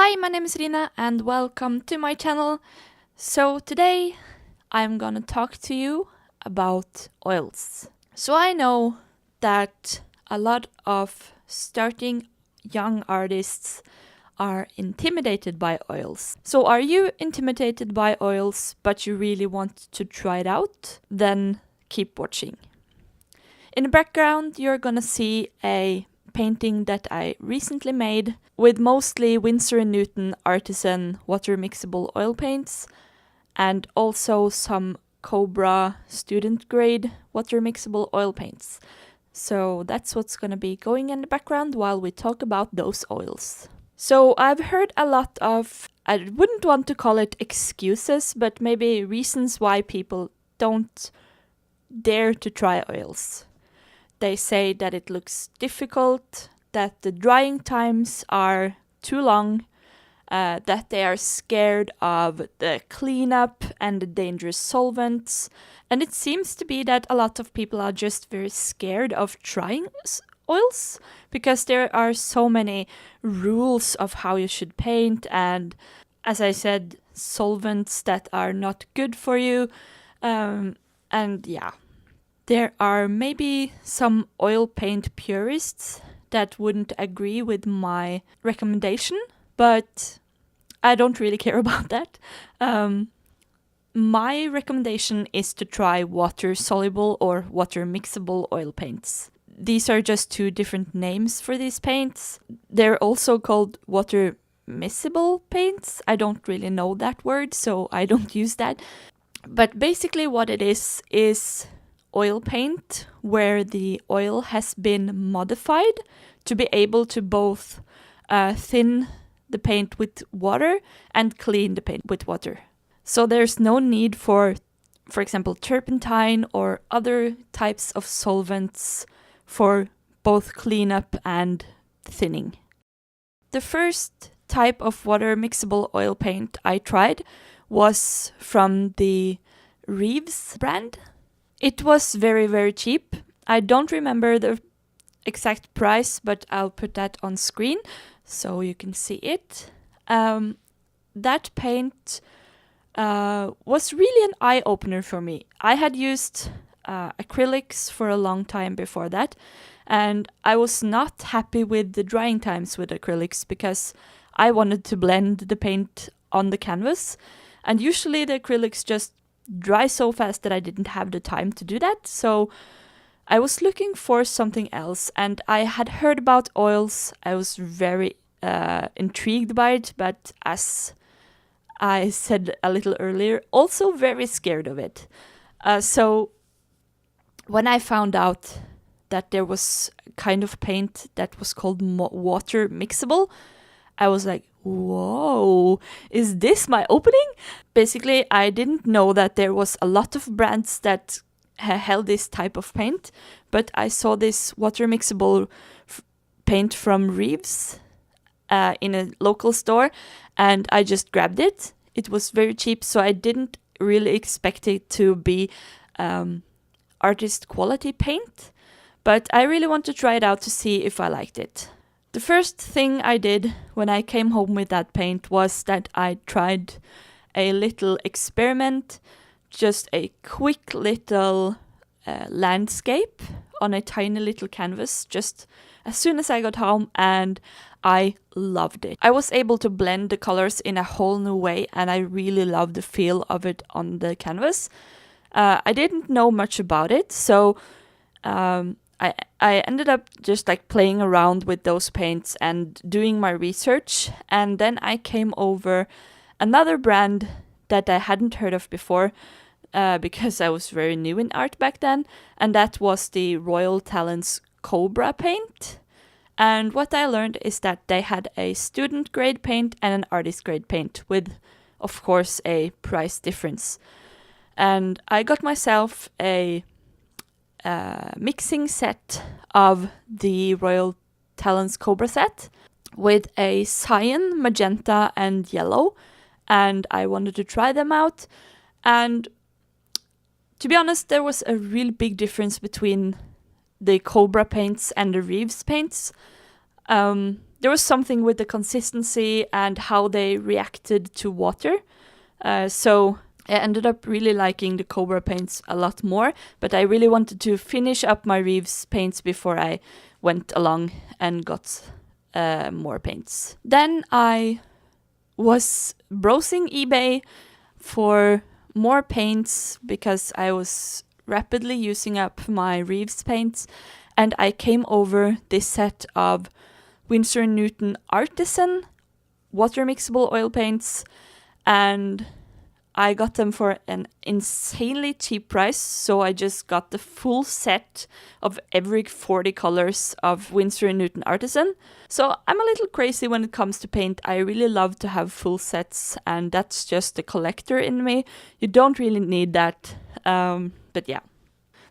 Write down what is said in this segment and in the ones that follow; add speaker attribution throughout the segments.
Speaker 1: Hi, my name is Rina and welcome to my channel. So today I'm gonna talk to you about oils. So I know that a lot of starting young artists are intimidated by oils. So are you intimidated by oils but you really want to try it out? Then keep watching. In the background you're gonna see a painting that I recently made with mostly Winsor & Newton artisan water mixable oil paints and also some Cobra student grade water mixable oil paints. So that's what's gonna be going in the background while we talk about those oils. So I've heard a lot of, I wouldn't want to call it excuses, but maybe reasons why people don't dare to try oils. They say that it looks difficult, that the drying times are too long, that they are scared of the cleanup and the dangerous solvents. And it seems to be that a lot of people are just very scared of trying oils because there are so many rules of how you should paint and, as I said, solvents that are not good for you. And yeah. There are maybe some oil paint purists that wouldn't agree with my recommendation, but I don't really care about that. My recommendation is to try water-soluble or water-mixable oil paints. These are just two different names for these paints. They're also called water-miscible paints. I don't really know that word, so I don't use that. But basically what it is oil paint where the oil has been modified to be able to both thin the paint with water and clean the paint with water. So there's no need for example, turpentine or other types of solvents for both cleanup and thinning. The first type of water mixable oil paint I tried was from the Reeves brand. It was very, very cheap. I don't remember the exact price, but I'll put that on screen so you can see it. That paint was really an eye-opener for me. I had used acrylics for a long time before that, and I was not happy with the drying times with acrylics because I wanted to blend the paint on the canvas, and usually the acrylics just dry so fast that I didn't have the time to do that. So I was looking for something else and I had heard about oils. I was very intrigued by it, but as I said a little earlier, also very scared of it. So when I found out that there was a kind of paint that was called water mixable, I was like, whoa, is this my opening? Basically, I didn't know that there was a lot of brands that held this type of paint, but I saw this water mixable paint from Reeves in a local store, and I just grabbed it. It was very cheap, so I didn't really expect it to be artist quality paint, but I really want to try it out to see if I liked it. The first thing I did when I came home with that paint was that I tried a little experiment, just a quick little landscape on a tiny little canvas just as soon as I got home, and I loved it. I was able to blend the colors in a whole new way and I really loved the feel of it on the canvas. I didn't know much about it, so I ended up just like playing around with those paints and doing my research, and then I came over another brand that I hadn't heard of before because I was very new in art back then, and that was the Royal Talents Cobra paint. And what I learned is that they had a student grade paint and an artist grade paint with, of course, a price difference. And I got myself a mixing set of the Royal Talents Cobra set with a cyan, magenta and yellow, and I wanted to try them out. And to be honest, there was a really big difference between the Cobra paints and the Reeves paints. there was something with the consistency and how they reacted to water. So I ended up really liking the Cobra paints a lot more, but I really wanted to finish up my Reeves paints before I went along and got more paints. Then I was browsing eBay for more paints because I was rapidly using up my Reeves paints, and I came over this set of Winsor & Newton Artisan water mixable oil paints, and I got them for an insanely cheap price, so I just got the full set of every 40 colors of Winsor & Newton Artisan. So I'm a little crazy when it comes to paint. I really love to have full sets, and that's just the collector in me. You don't really need that, but yeah.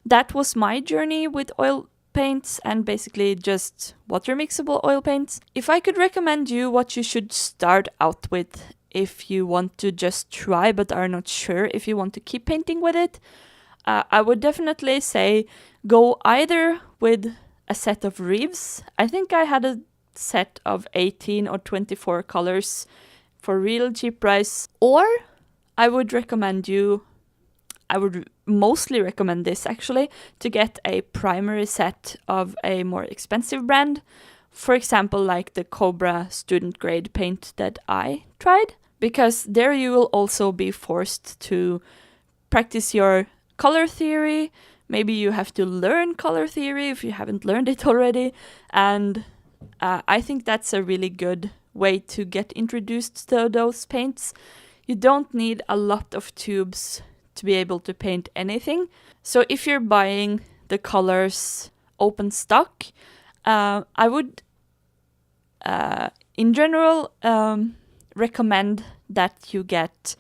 Speaker 1: That was my journey with oil paints and basically just water mixable oil paints. If I could recommend you what you should start out with if you want to just try but are not sure if you want to keep painting with it, I would definitely say go either with a set of Reeves. I think I had a set of 18 or 24 colors for real cheap price, or I would mostly recommend this actually, to get a primary set of a more expensive brand. For example, like the Cobra student grade paint that I tried, because there you will also be forced to practice your color theory. Maybe you have to learn color theory if you haven't learned it already, and I think that's a really good way to get introduced to those paints. You don't need a lot of tubes to be able to paint anything. So if you're buying the colors open stock, I would in general recommend that you get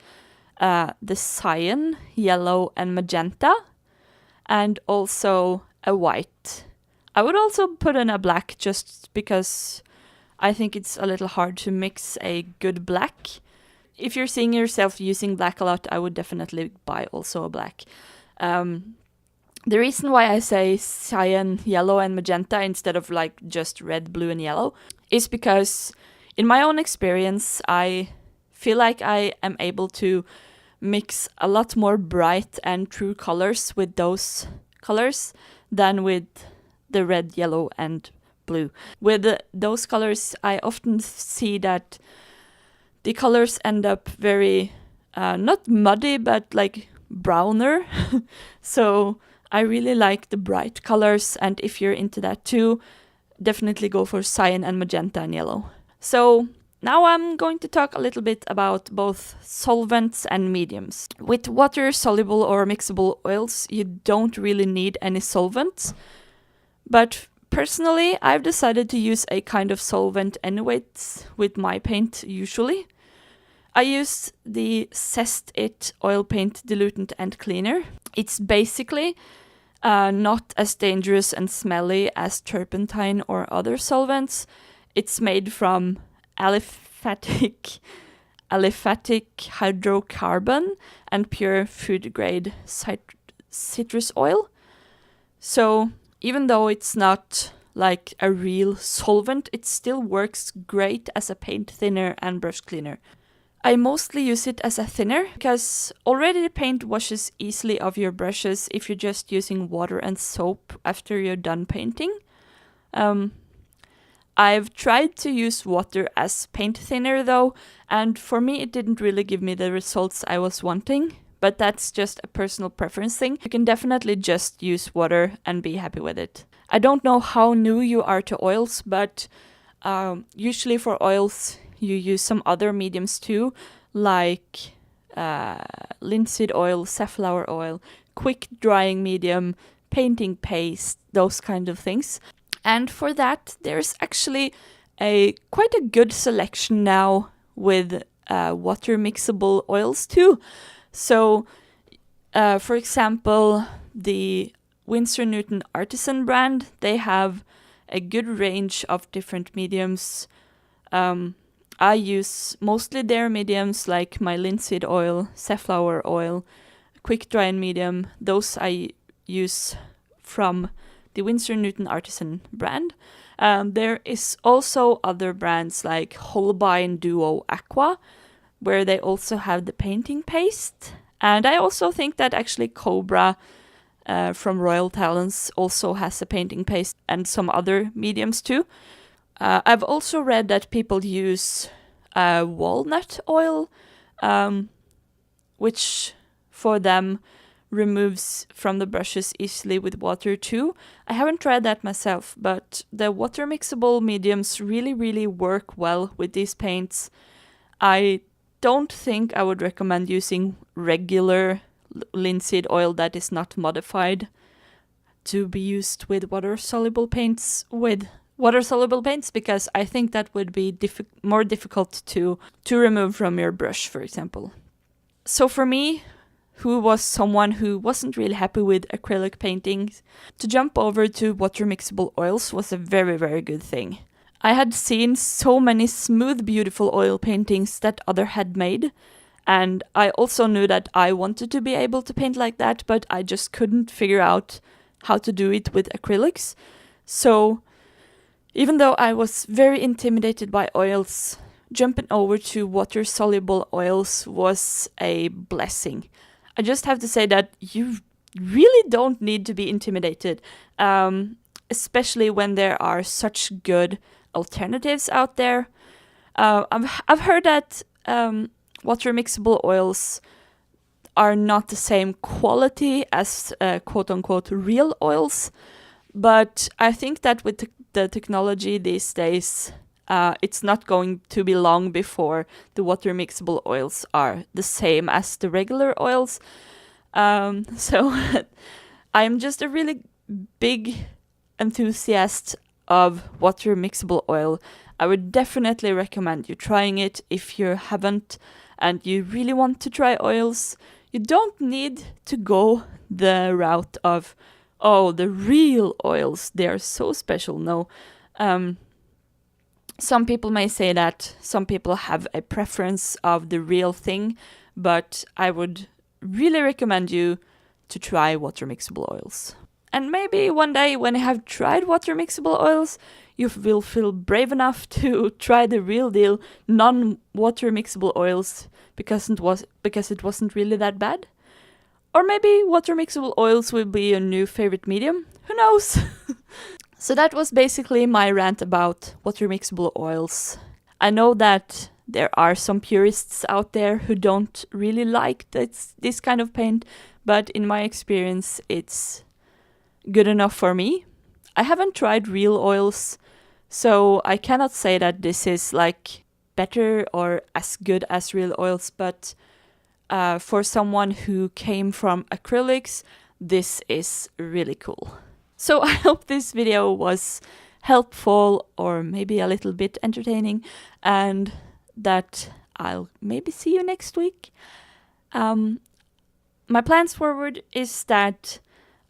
Speaker 1: the cyan, yellow and magenta, and also a white. I would also put in a black just because I think it's a little hard to mix a good black. If you're seeing yourself using black a lot, I would definitely buy also a black. The reason why I say cyan, yellow and magenta instead of like just red, blue and yellow is because in my own experience, I feel like I am able to mix a lot more bright and true colors with those colors than with the red, yellow and blue. With those colors, I often see that the colors end up very, not muddy, but like browner. So I really like the bright colors, and if you're into that too, definitely go for cyan and magenta and yellow. So now I'm going to talk a little bit about both solvents and mediums. With water-soluble or mixable oils, you don't really need any solvents, but personally, I've decided to use a kind of solvent anyways with my paint usually. I use the Zest It oil paint diluent and cleaner. It's basically not as dangerous and smelly as turpentine or other solvents. It's made from aliphatic hydrocarbon and pure food grade citrus oil. So even though it's not like a real solvent, it still works great as a paint thinner and brush cleaner. I mostly use it as a thinner because already the paint washes easily off your brushes if you're just using water and soap after you're done painting. I've tried to use water as paint thinner though, and for me it didn't really give me the results I was wanting, but that's just a personal preference thing. You can definitely just use water and be happy with it. I don't know how new you are to oils, but usually for oils you use some other mediums too, like linseed oil, safflower oil, quick drying medium, painting paste, those kind of things. And for that, there's actually quite a good selection now with water mixable oils too. So, for example, the Winsor & Newton Artisan brand, they have a good range of different mediums. I use mostly their mediums, like my linseed oil, safflower oil, quick drying medium. Those I use from the Winsor & Newton Artisan brand. There is also other brands like Holbein Duo Aqua, where they also have the painting paste. And I also think that actually Cobra from Royal Talents also has a painting paste and some other mediums too. I've also read that people use walnut oil, which for them removes from the brushes easily with water too. I haven't tried that myself, but the water mixable mediums really work well with these paints. I don't think I would recommend using regular linseed oil that is not modified to be used with water-soluble paints because I think that would be more difficult to remove from your brush, for example. So for me, who was someone who wasn't really happy with acrylic paintings, to jump over to water mixable oils was a very good thing. I had seen so many smooth, beautiful oil paintings that others had made, and I also knew that I wanted to be able to paint like that, but I just couldn't figure out how to do it with acrylics. So even though I was very intimidated by oils, jumping over to water-soluble oils was a blessing. I just have to say that you really don't need to be intimidated, especially when there are such good alternatives out there. I've heard that water mixable oils are not the same quality as quote-unquote real oils, but I think that with the technology these days, it's not going to be long before the water mixable oils are the same as the regular oils. So I'm just a really big enthusiast of water mixable oil. I would definitely recommend you trying it if you haven't and you really want to try oils. You don't need to go the route of, oh, the real oils, they are so special. No. Some people may say that some people have a preference of the real thing, but I would really recommend you to try water mixable oils. And maybe one day when you have tried water mixable oils, you will feel brave enough to try the real deal non-water mixable oils because it wasn't really that bad. Or maybe water mixable oils will be your new favorite medium. Who knows? So that was basically my rant about water mixable oils. I know that there are some purists out there who don't really like this kind of paint, but in my experience, it's good enough for me. I haven't tried real oils, so I cannot say that this is like better or as good as real oils, but for someone who came from acrylics, this is really cool. So I hope this video was helpful or maybe a little bit entertaining, and that I'll maybe see you next week. My plans forward is that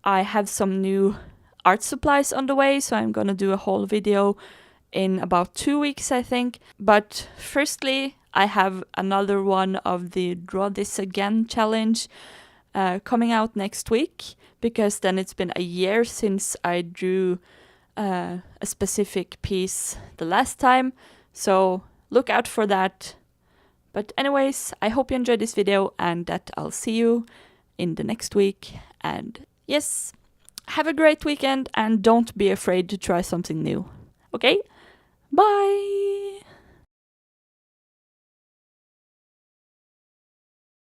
Speaker 1: I have some new art supplies on the way, so I'm gonna do a whole video in about 2 weeks, I think. But firstly, I have another one of the Draw This Again challenge coming out next week, because then it's been a year since I drew a specific piece the last time, so look out for that. But anyways, I hope you enjoyed this video and that I'll see you in the next week. And yes, have a great weekend and don't be afraid to try something new. Okay? Bye!